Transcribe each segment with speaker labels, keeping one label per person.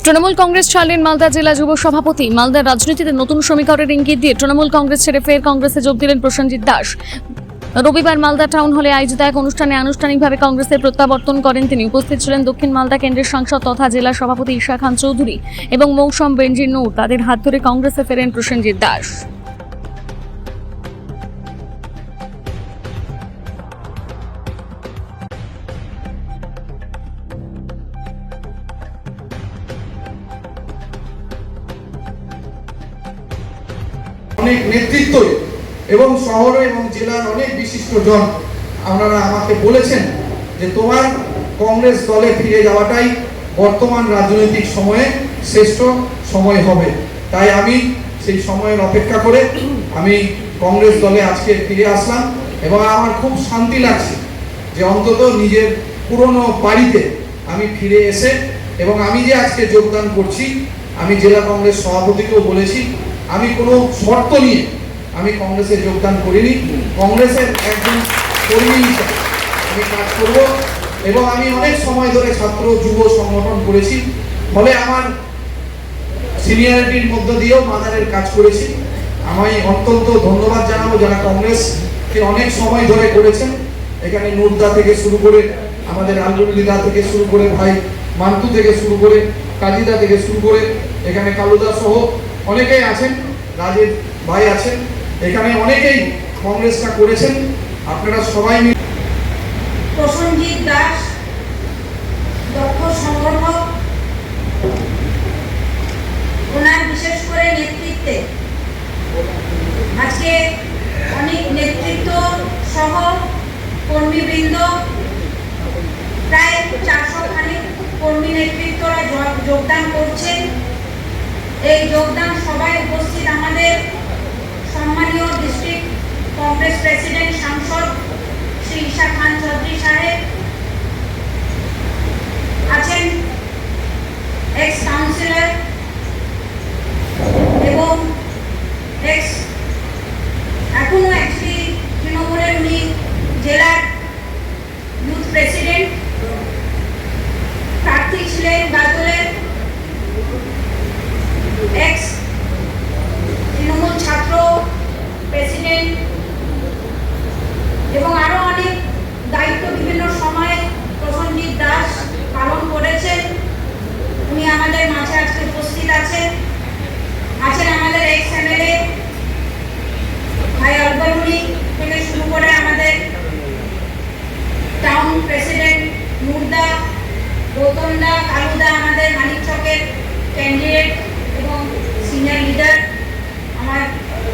Speaker 1: তৃণমূল কংগ্রেস ছাড়লেন মালদা জেলা যুব সভাপতি। মালদার রাজনীতিতে নতুন সমীকরণের ইঙ্গিত দিয়ে তৃণমূল কংগ্রেস ছেড়ে ফের কংগ্রেসে যোগ দিলেন প্রসেনজিৎ দাস। রবিবার মালদা টাউন হলে আয়োজিত এক অনুষ্ঠানে আনুষ্ঠানিকভাবে কংগ্রেসের প্রত্যাবর্তন করেন তিনি। উপস্থিত ছিলেন দক্ষিণ মালদা কেন্দ্রের সাংসদ তথা জেলা সভাপতি ঈশা খান চৌধুরী এবং মৌসম বেনজির নূর। তাদের হাত ধরে কংগ্রেসে ফেরেন প্রসেনজিৎ দাস।
Speaker 2: অনেক নেতৃত্ব এবং শহরে এবং জেলার অনেক বিশিষ্টজন আপনারা আমাকে বলেছেন যে তোমার কংগ্রেস দলে ফিরে যাওয়াটাই বর্তমান রাজনৈতিক সময়ে শ্রেষ্ঠ সময় হবে। তাই আমি সেই সময়ের অপেক্ষা করে আমি কংগ্রেস দলে আজকে ফিরে আসলাম এবং আমার খুব শান্তি লাগছে যে অন্তত নিজের পুরনো বাড়িতে আমি ফিরে এসে এবং আমি যে আজকে যোগদান করছি, আমি জেলা কংগ্রেস সভাপতিকেও বলেছি আমি কোনো শর্ত নিয়ে আমি কংগ্রেসে যোগদান করিনি। কংগ্রেসের একজন কর্মী হিসেবে আমি কাজ করব এবং আমি অনেক সময় ধরে ছাত্র যুব সংগঠন করেছি, ফলে আমার সিনিয়রিটির মধ্য দিয়েও মাদারের কাজ করেছি। আমি অত্যন্ত ধন্যবাদ জানাবো যারা কংগ্রেসকে অনেক সময় ধরে করেছেন। এখানে নুরদা থেকে শুরু করে আমাদের আলবুলিদা থেকে শুরু করে ভাই মান্টু থেকে শুরু করে কাজিদা থেকে শুরু করে এখানে কালুদা সহ অনেকেই আছেন, রাজের ভাই আছেন, এখানে অনেকেই কংগ্রেসটা করেছেন। আপনারা সবাই মিলে
Speaker 3: প্রসেনজিৎ দাস দক্ষ সংগঠক, ওনার বিশেষ করে নেতৃত্বে আজকে অনেক নেতৃত্ব সহ কর্মীবৃন্দ প্রায় 400 খানিক কর্মী নেতৃত্বরা যোগদান করছেন। এই যোগদান সভায় উপস্থিত আমাদের সম্মানীয় ডিস্ট্রিক্ট কংগ্রেস প্রেসিডেন্ট সাংসদ শ্রী ঈশা খান চৌধুরী সাহেব আছেন, এক্স কাউন্সিলর এবং এক্স এখনো অ্যাকচুয়ালি তৃণমূলের উনি জেলার ইউথ প্রেসিডেন্ট প্রার্থী ছিলেন গাজলের, এক্স তৃণমূল ছাত্র প্রেসিডেন্ট এবং আরো অনেক দায়িত্ব বিভিন্ন সময়ে প্রসেনজিৎ দাস পালন করেছেন। উনি আমাদের মাঝে আজকে উপস্থিত আছেন। আমাদের এক্স এমএলএ ভাই আলবরুনি থেকে শুরু করে আমাদের টাউন প্রেসিডেন্ট নুরদা, গৌতমদা, কালুদা, আমাদের মানিকচকের ক্যান্ডিডেট এবং সিনিয়র লিডার আমার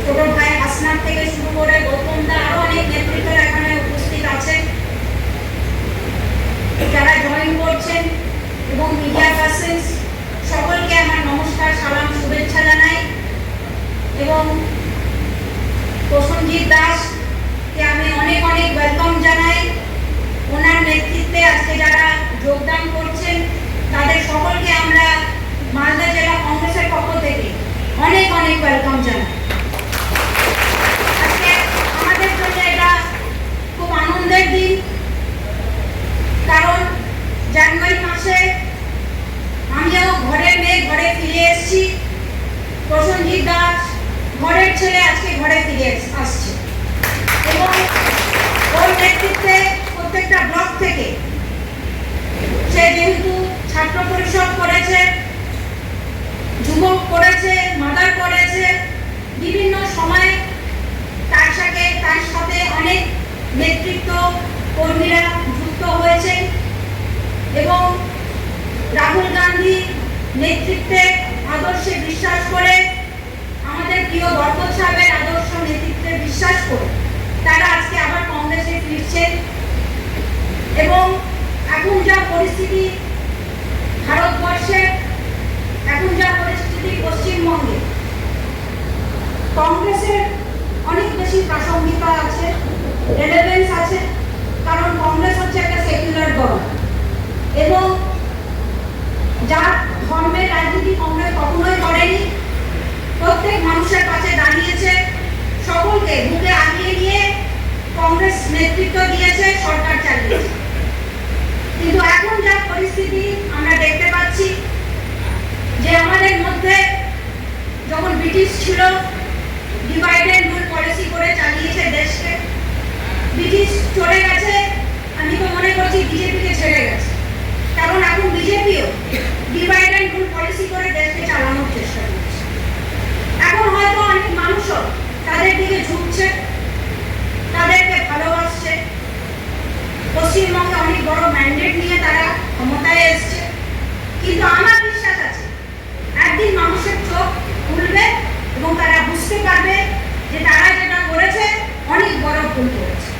Speaker 3: ছোট ভাই হাসনাত থেকে শুরু করে গৌতমদা, আরো অনেক নেতৃত্ব এখানে উপস্থিত আছেন যারা জয়েন করছেন এবং মিডিয়া পার্সনস সকলকে আমার নমস্কার, সালাম, শুভেচ্ছা জানাই। এবং প্রসেনজিৎ দাসকে আমি অনেক অনেক ওয়েলকাম জানাই। ওনার নেতৃত্বে আজকে যারা যোগদান করছেন তাদের সকলকে আমরা মালদা জেলা কংগ্রেসের পক্ষ থেকে অনেক অনেক ওয়েলকাম জানাই। আজকে আমাদের জন্য এটা খুব আনন্দের দিন, কারণ জানুয়ারি মাসে আমিও ঘরের মেয়ে ঘরে ফিরে এসেছি। প্রসেনজিৎ দাস ঘরের ছেলে আজকে ঘরে ফিরে আসছে এবং ওর নেতৃত্বে প্রত্যেকটা ব্লক থেকে সে যেহেতু ছাত্র পরিষদ করেছে, যুবক করেছে, মাদার করেছে, বিভিন্ন সময়ে তার সাথে অনেক নেতৃত্ব কর্মীরা যুক্ত হয়েছে এবং রাহুল গান্ধী নেতৃত্বে আদর্শে বিশ্বাস করে, আমাদের প্রিয় বরকত সাহেবের আদর্শ নেতৃত্বে বিশ্বাস করে তারা আজকে আবার কংগ্রেসে ফিরছেন। এবং এখন যা পরিস্থিতি ভারতবর্ষের, এখন যা পরিস্থিতি পশ্চিমবঙ্গে, কংগ্রেসের অনেক বেশি প্রাসঙ্গিকতা আছে, রেলেভেন্স আছে, কারণ কংগ্রেস হচ্ছে একটা সেকুলার দল এবং যার ধর্মের রাজনীতি কংগ্রেস কখনোই করেনি। প্রত্যেক মানুষের কাছে দাঁড়িয়েছে, সকলকে বুকে আগিয়ে নিয়ে কংগ্রেস নেতৃত্ব দিয়েছে, সরকার চালিয়েছে। কিন্তু এখন যা পরিস্থিতি আমরা দেখতে পাচ্ছি, ছিল ডিভাইড অ্যান্ড রুল পলিসি করে চালিয়েছে দেশকে। ব্রিটিশ চলে গেছে, আমি তো মনে করছি বিজেপিকে ছেড়ে গেছে, কারণ এখন বিজেপিও ডিভাইড অ্যান্ড রুল পলিসি করে দেশকে চালানোর চেষ্টা করছে। এখন হয়তো অনেক মানুষও তাদের দিকে ঝুঁকছে, তাদেরকে ভালোবাসছে। পশ্চিমবঙ্গে অনেক বড় ম্যান্ডেট নিয়ে তারা ক্ষমতায় এসছে, কিন্তু আমার বিশ্বাস আছে একদিন মানুষের চোখ খুলবে এবং তারা বুঝতে পারবে যে তারা যেটা করেছে অনেক বড় ভুল করেছে।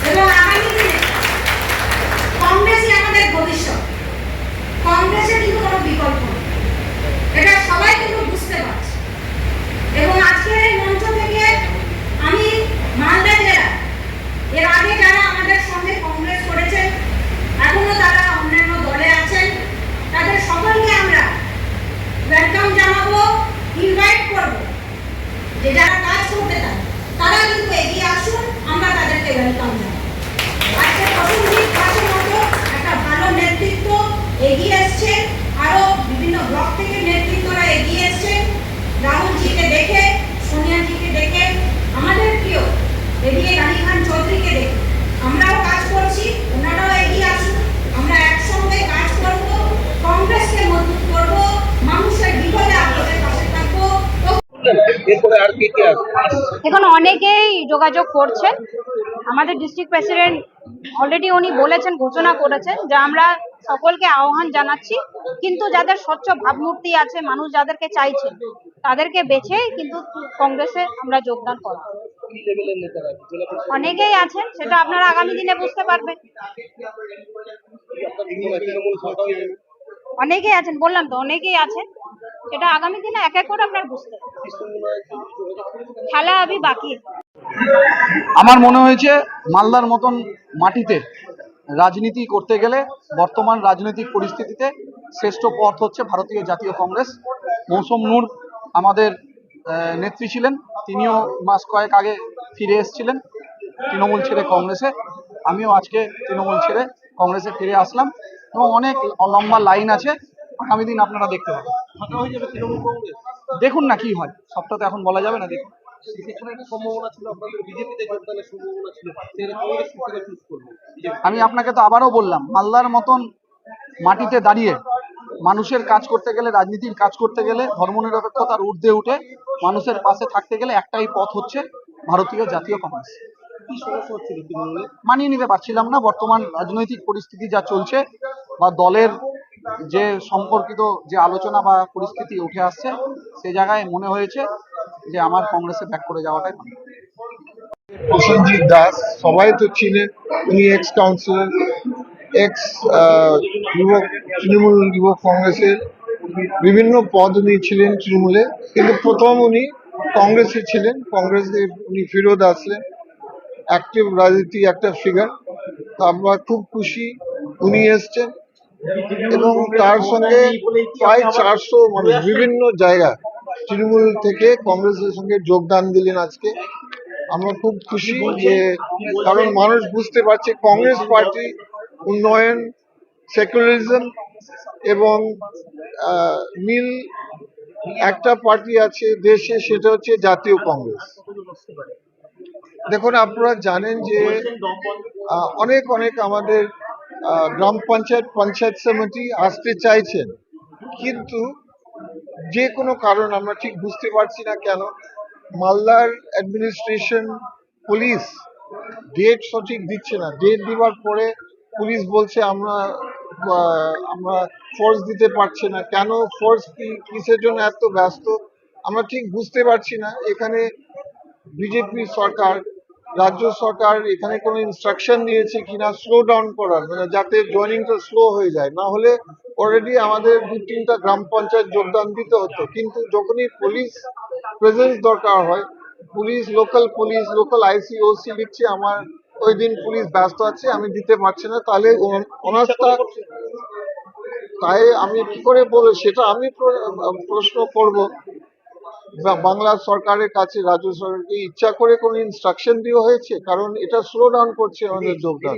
Speaker 3: এবং আগামী দিনে কংগ্রেসই আমাদের ভবিষ্যৎ, কংগ্রেসের কিন্তু কোনো বিকল্প নেই, এটা সবাই কিন্তু বুঝতে পারছে। এবং আজকের এই মঞ্চ থেকে আমি মালদা জেলা এর আগে যারা আমাদের সঙ্গে কংগ্রেস করেছেন, এখনো তারা অন্যান্য দলে আছেন, তাদের সকলকে আমরা ওয়েলকাম জানাবো, ইনভাইট করবো যে যারা কাজ করতে চান তারা কিন্তু এগিয়ে আসুন, আমরা তাদেরকে ওয়েলকাম জানাবো। আজকে প্রসেনজিৎ দাসের মতো একটা ভালো নেতৃত্ব এগিয়ে এসছে, আরো বিভিন্ন ব্লক থেকে নেতৃত্বরা এগিয়ে এসছে। রাহুলজিকে দেখে, সোনিয়াজিকে দেখে, আমাদের প্রিয় এদিকে রানী খান চৌধুরীকে দেখে আমরাও কাজ করছি, ওনারাও এগিয়ে আসুন, আমরা একসঙ্গে কাজ করব, কংগ্রেসকে মজবুত করব, মানুষের বিপদে আপদে পাশে থাকবো।
Speaker 4: এরপরে আর কি কি আছে?
Speaker 5: এখন অনেকেই যোগাযোগ করছেন। আমাদের ডিস্ট্রিক্ট প্রেসিডেন্ট অলরেডি উনি বলেছেন, ঘোষণা করেছেন যে আমরা সকলকে আহ্বান জানাচ্ছি, কিন্তু যাদের স্বচ্ছ ভাবমূর্তি আছে, মানুষ যাদেরকে চাইছে তাদেরকে বেছে কিন্তু কংগ্রেসে আমরা যোগদান করব।
Speaker 4: কি লেভেলের নেতারা আছে? জেলা পরিষদ
Speaker 5: অনেকেই আছেন, সেটা আপনারা আগামী দিনে বুঝতে পারবেন।
Speaker 4: আপনার তৃণমূল সরকার
Speaker 5: অনেকেই আছেন, বললাম তো অনেকেই আছেন, সেটা আগামী দিনে এক এক করে আপনারা বুঝতে পারবেন। খেলা আবি বাকি।
Speaker 6: আমার মনে হয়েছে মালদার মতন মাটিতে রাজনীতি করতে গেলে বর্তমান রাজনৈতিক পরিস্থিতিতে শ্রেষ্ঠ পথ হচ্ছে ভারতীয় জাতীয় কংগ্রেস। মৌসুম নূর আমাদের নেত্রী ছিলেন, তিনিও মাস কয়েক আগে ফিরে এসেছিলেন তৃণমূল ছেড়ে কংগ্রেসে। আমিও আজকে তৃণমূল ছেড়ে কংগ্রেসে ফিরে আসলাম এবং অনেক লম্বা লাইন আছে, আগামী দিন আপনারা দেখতে পাবেন।
Speaker 4: ফাঁকা হয়ে যাবে তৃণমূল কংগ্রেস,
Speaker 6: দেখুন না কি হয়, সবটা তো এখন বলা যাবে না, দেখুন।
Speaker 4: সেখানে একটা সম্ভাবনা ছিল, আপনাদের বিজেপিতে যোগদানের সম্ভাবনা ছিল, সেটা কংগ্রেস থেকে চুজ করবে।
Speaker 6: আমি আপনাকে তো আবারও বললাম, মালদার মতন মাটিতে দাঁড়িয়ে মানুষের কাজ করতে গেলে, রাজনীতির কাজ করতে গেলে, ধর্মনিরপেক্ষতার ঊর্ধ্বে উঠে মানুষের পাশে থাকতে গেলে একটাই পথ হচ্ছে ভারতীয় জাতীয় কংগ্রেস।
Speaker 4: কি সমস্যা হচ্ছিল তৃণমূলে?
Speaker 6: মানিয়ে নিতে পারছিলাম না বর্তমান রাজনৈতিক পরিস্থিতি যা চলছে, বা দলের যে সম্পর্কিত যে আলোচনা বা পরিস্থিতি উঠে আসছে, সে জায়গায় মনে হয়েছে যে আমার কংগ্রেসে ব্যাক করে যাওয়াটাই ভালো।
Speaker 7: প্রসেনজিৎ দাস সবাই তো চিনেন, উনি এক্স কাউন্সিলর, এক্স যুবক, তৃণমূল যুবক কংগ্রেসের বিভিন্ন পদ উনি ছিলেন তৃণমূলে, কিন্তু প্রথম উনি কংগ্রেসে ছিলেন, কংগ্রেসে উনি ফেরত আসলেন, অ্যাক্টিভ রাজনীতি একটা ফিগার। তো আমরা খুব খুশি উনি এসছেন এবং তার সঙ্গে প্রায় 400 মানুষ বিভিন্ন জায়গা তৃণমূল থেকে কংগ্রেসের সঙ্গে যোগদান দিলেন আজকে। আমরা খুব খুশি যে, কারণ মানুষ বুঝতে পারছে কংগ্রেস পার্টি উন্নয়ন, সেকুলারিজম এবং মিল একটা পার্টি আছে দেশে, সেটা হচ্ছে জাতীয় কংগ্রেস। দেখুন, আপনারা জানেন যে অনেক অনেক আমাদের গ্রাম পঞ্চায়েত, পঞ্চায়েত সমিতি আসতে চাইছেন, কিন্তু যে কোনো কারণ আমরা ঠিক বুঝতে পারছি না কেন মালদার অ্যাডমিনিস্ট্রেশন, পুলিশ ডেট সঠিক দিচ্ছে না। ডেট দেওয়ার পরে পুলিশ বলছে আমরা ফোর্স দিতে পারছে না। কেন ফোর্স, কিসের জন্য এত ব্যস্ত আমরা ঠিক বুঝতে পারছি না। এখানে বিজেপি সরকার, রাজ্য সরকার এখানে কোনো ইনস্ট্রাকশন দিয়েছে কিনা স্লো ডাউন করার, মানে যাতে জয়েনিংটা স্লো হয়ে যায়, না হলে অলরেডি আমাদের 2-3টা গ্রাম পঞ্চায়েত যোগদান দিতে হতো। কিন্তু যখনই পুলিশ প্রেজেন্স দরকার হয়, পুলিশ, লোকাল আইসি, ওসি লিখছে আমার ওই দিন পুলিশ ব্যস্ত আছে, আমি দিতে পারছি না। তাহলে অনাস্থা, তাই আমি কি করে বলবো, সেটা আমি প্রশ্ন করব বাংলা সরকারের কাছে, রাজ্য সরকারকে ইচ্ছা করে কোনো ইনস্ট্রাকশন দেওয়া হয়েছে? কারণ এটা স্লো ডাউন করছে আমাদের যোগদান।